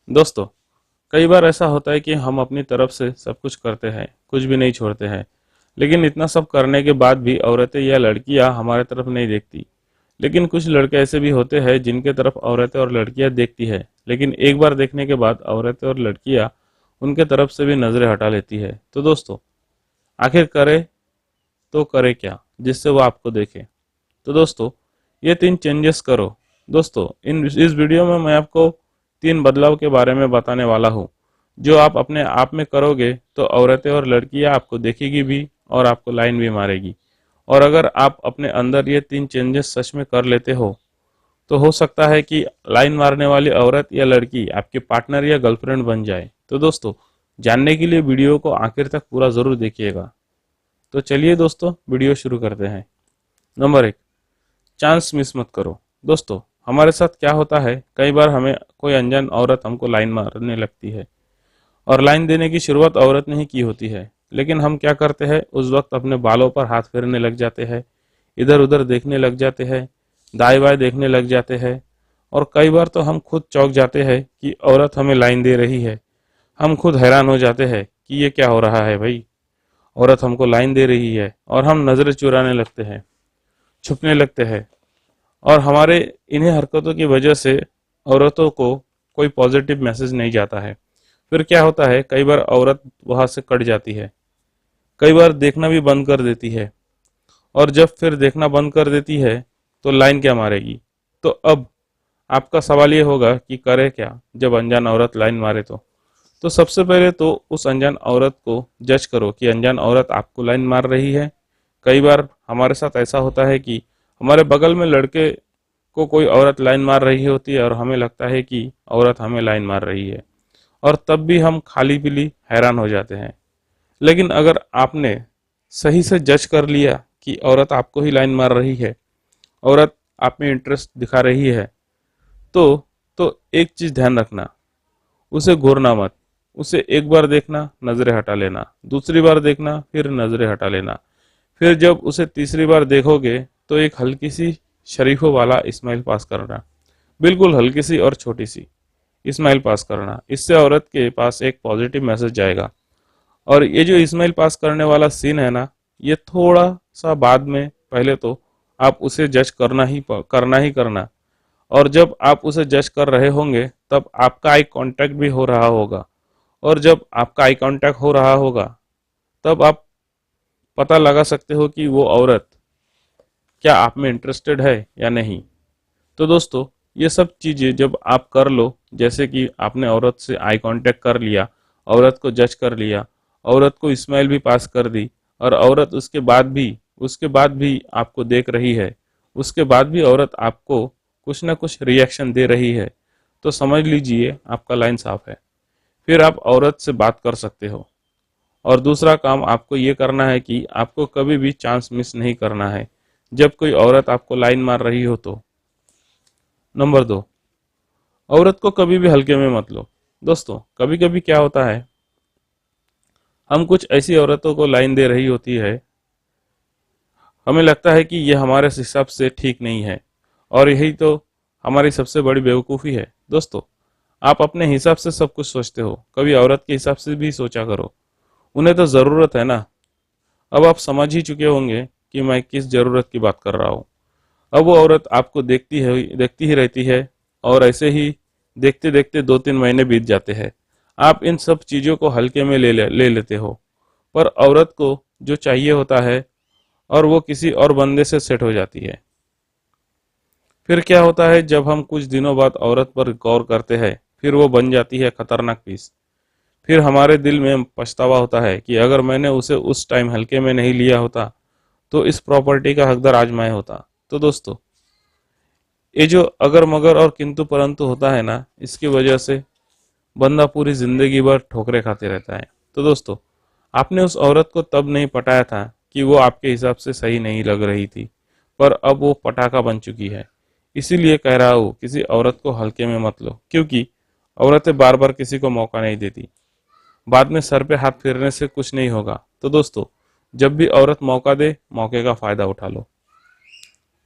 दोस्तों, कई बार ऐसा होता है कि हम अपनी तरफ से सब कुछ करते हैं, कुछ भी नहीं छोड़ते हैं, लेकिन इतना सब करने के बाद भी औरतें या लड़कियां हमारे तरफ नहीं देखती। लेकिन कुछ लड़के ऐसे भी होते हैं जिनके तरफ औरतें और लड़कियां देखती है, लेकिन एक बार देखने के बाद औरतें और लड़कियां उनके तरफ से भी नजरें हटा लेती है। तो दोस्तों, आखिर करे तो करे क्या जिससे वो आपको देखे? तो दोस्तों, ये 3 चेंजेस करो। दोस्तों, इस वीडियो में मैं आपको 3 बदलाव के बारे में बताने वाला हूँ, जो आप अपने आप में करोगे तो औरतें और लड़कियां आपको देखेगी भी और आपको लाइन भी मारेगी। और अगर आप अपने अंदर ये 3 चेंजेस सच में कर लेते हो, तो हो सकता है कि लाइन मारने वाली औरत या लड़की आपके पार्टनर या गर्लफ्रेंड बन जाए। तो दोस्तों, जानने के लिए वीडियो को आखिर तक पूरा ज़रूर देखिएगा। तो चलिए दोस्तों, वीडियो शुरू करते हैं। नंबर 1, चांस मिस मत करो। दोस्तों, हमारे साथ क्या होता है, कई बार हमें कोई अनजान औरत हमको लाइन मारने लगती है और लाइन देने की शुरुआत औरत ने ही की होती है, लेकिन हम क्या करते हैं, उस वक्त अपने बालों पर हाथ फेरने लग जाते हैं, इधर उधर देखने लग जाते हैं, दाएं बाएं देखने लग जाते हैं। और कई बार तो हम खुद चौंक जाते हैं कि औरत हमें लाइन दे रही है। हम खुद हैरान हो जाते हैं कि ये क्या हो रहा है भाई, औरत हमको लाइन दे रही है, और हम नजरें चुराने लगते हैं, छुपने लगते हैं। और हमारे इन्हीं हरकतों की वजह से औरतों को कोई पॉजिटिव मैसेज नहीं जाता है। फिर क्या होता है, कई बार औरत वहां से कट जाती है, कई बार देखना भी बंद कर देती है। और जब फिर देखना बंद कर देती है तो लाइन क्या मारेगी? तो अब आपका सवाल ये होगा कि करे क्या जब अनजान औरत लाइन मारे? तो सबसे पहले तो उस अनजान औरत को जज करो कि अनजान औरत आपको लाइन मार रही है। कई बार हमारे साथ ऐसा होता है कि हमारे बगल में लड़के को कोई औरत लाइन मार रही होती है और हमें लगता है कि औरत हमें लाइन मार रही है, और तब भी हम खाली पीली हैरान हो जाते हैं। लेकिन अगर आपने सही से जज कर लिया कि औरत आपको ही लाइन मार रही है, औरत आप में इंटरेस्ट दिखा रही है, तो एक चीज ध्यान रखना, उसे घूरना मत। उसे एक बार देखना, नजरें हटा लेना, दूसरी बार देखना, फिर नजरें हटा लेना। फिर जब उसे तीसरी बार देखोगे तो एक हल्की सी शरीफों वाला स्माइल पास करना, बिल्कुल हल्की सी और छोटी सी स्माइल पास करना। इससे औरत के पास एक पॉजिटिव मैसेज जाएगा। और ये जो स्माइल पास करने वाला सीन है ना, ये थोड़ा सा बाद में, पहले तो आप उसे जज करना। और जब आप उसे जज कर रहे होंगे तब आपका आई कांटेक्ट भी हो रहा होगा, और जब आपका आई कांटेक्ट हो रहा होगा तब आप पता लगा सकते हो कि वो औरत क्या आप में इंटरेस्टेड है या नहीं। तो दोस्तों, ये सब चीज़ें जब आप कर लो, जैसे कि आपने औरत से आई कांटेक्ट कर लिया, औरत को जज कर लिया, औरत को स्माइल भी पास कर दी, और औरत उसके बाद भी आपको देख रही है, उसके बाद भी औरत आपको कुछ ना कुछ रिएक्शन दे रही है, तो समझ लीजिए आपका लाइन साफ है। फिर आप औरत से बात कर सकते हो। और दूसरा काम आपको ये करना है कि आपको कभी भी चांस मिस नहीं करना है जब कोई औरत आपको लाइन मार रही हो तो। नंबर 2, औरत को कभी भी हल्के में मत लो। दोस्तों, कभी कभी क्या होता है, हम कुछ ऐसी औरतों को लाइन दे रही होती है, हमें लगता है कि ये हमारे हिसाब से ठीक नहीं है, और यही तो हमारी सबसे बड़ी बेवकूफ़ी है। दोस्तों, आप अपने हिसाब से सब कुछ सोचते हो, कभी औरत के हिसाब से भी सोचा करो। उन्हें तो ज़रूरत है ना। अब आप समझ ही चुके होंगे कि मैं किस ज़रूरत की बात कर रहा हूँ। अब वो औरत आपको देखती ही रहती है, और ऐसे ही देखते देखते 2-3 महीने बीत जाते हैं। आप इन सब चीज़ों को हल्के में ले लेते हो, पर औरत को जो चाहिए होता है, और वो किसी और बंदे से सेट हो जाती है। फिर क्या होता है, जब हम कुछ दिनों बाद औरत पर गौर करते हैं, फिर वो बन जाती है खतरनाक पीस। फिर हमारे दिल में पछतावा होता है कि अगर मैंने उसे उस टाइम हल्के में नहीं लिया होता तो इस प्रॉपर्टी का हकदार आज मैं होता। तो दोस्तों, ये जो अगर मगर और किंतु परंतु होता है ना, इसकी वजह से बंदा पूरी जिंदगी भर ठोकरे खाते रहता है। तो दोस्तों, आपने उस औरत को तब नहीं पटाया था कि वो आपके हिसाब से सही नहीं लग रही थी, पर अब वो पटाखा बन चुकी है। इसीलिए कह रहा हूँ, किसी औरत को हल्के में मत लो, क्योंकि औरतें बार बार किसी को मौका नहीं देती। बाद में सर पे हाथ फेरने से कुछ नहीं होगा। तो दोस्तों, जब भी औरत मौका दे, मौके का फायदा उठा लो।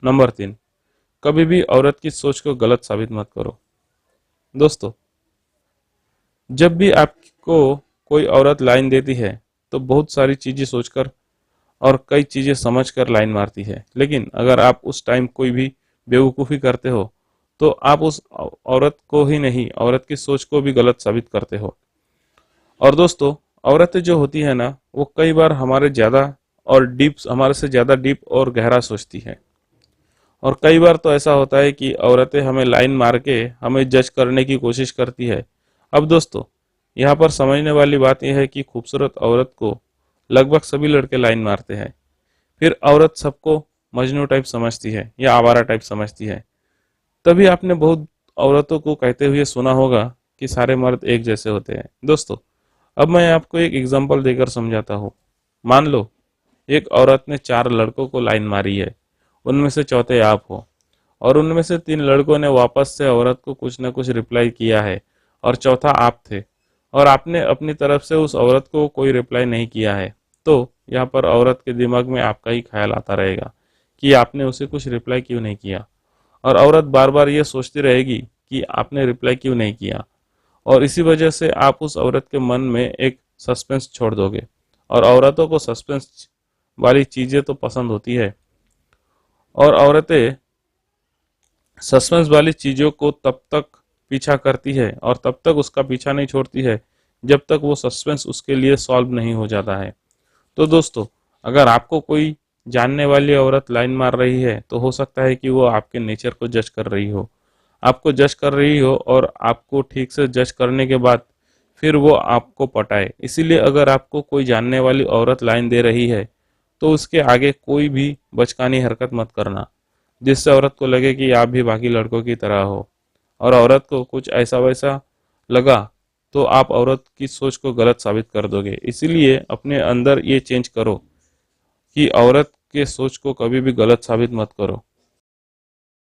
नंबर 3, कभी भी औरत की सोच को गलत साबित मत करो। दोस्तों, जब भी आपको कोई औरत लाइन देती है तो बहुत सारी चीजें सोचकर और कई चीजें समझकर लाइन मारती है, लेकिन अगर आप उस टाइम कोई भी बेवकूफ़ी करते हो तो आप उस औरत को ही नहीं, औरत की सोच को भी गलत साबित करते हो। और दोस्तों, औरतें जो होती है ना, वो कई बार हमारे से ज़्यादा डीप और गहरा सोचती है। और कई बार तो ऐसा होता है कि औरतें हमें लाइन मार के हमें जज करने की कोशिश करती है। अब दोस्तों, यहाँ पर समझने वाली बात यह है कि खूबसूरत औरत को लगभग सभी लड़के लाइन मारते हैं। फिर औरत सबको मजनू टाइप समझती है या आवारा टाइप समझती है। तभी आपने बहुत औरतों को कहते हुए सुना होगा कि सारे मर्द एक जैसे होते हैं। दोस्तों, अब मैं आपको एक एग्जांपल देकर समझाता हूँ। मान लो एक औरत ने 4 लड़कों को लाइन मारी है, उनमें से चौथे आप हो, और उनमें से 3 लड़कों ने वापस से औरत को कुछ न कुछ रिप्लाई किया है, और चौथा आप थे, और आपने अपनी तरफ से उस औरत को कोई रिप्लाई नहीं किया है। तो यहाँ पर औरत के दिमाग में आपका ही ख्याल आता रहेगा कि आपने उसे कुछ रिप्लाई क्यों नहीं किया, और औरत बार बार ये सोचती रहेगी कि आपने रिप्लाई क्यों नहीं किया, और इसी वजह से आप उस औरत के मन में एक सस्पेंस छोड़ दोगे। और औरतों को सस्पेंस वाली चीजें तो पसंद होती है, और औरतें सस्पेंस वाली चीजों को तब तक पीछा करती है और तब तक उसका पीछा नहीं छोड़ती है जब तक वो सस्पेंस उसके लिए सॉल्व नहीं हो जाता है। तो दोस्तों, अगर आपको कोई जानने वाली औरत लाइन मार रही है तो हो सकता है कि वो आपके नेचर को जज कर रही हो, आपको जज कर रही हो, और आपको ठीक से जज करने के बाद फिर वो आपको पटाए। इसीलिए अगर आपको कोई जानने वाली औरत लाइन दे रही है तो उसके आगे कोई भी बचकानी हरकत मत करना, जिससे औरत को लगे कि आप भी बाकी लड़कों की तरह हो, और औरत को कुछ ऐसा वैसा लगा तो आप औरत की सोच को गलत साबित कर दोगे। इसीलिए अपने अंदर ये चेंज करो कि औरत के सोच को कभी भी गलत साबित मत करो।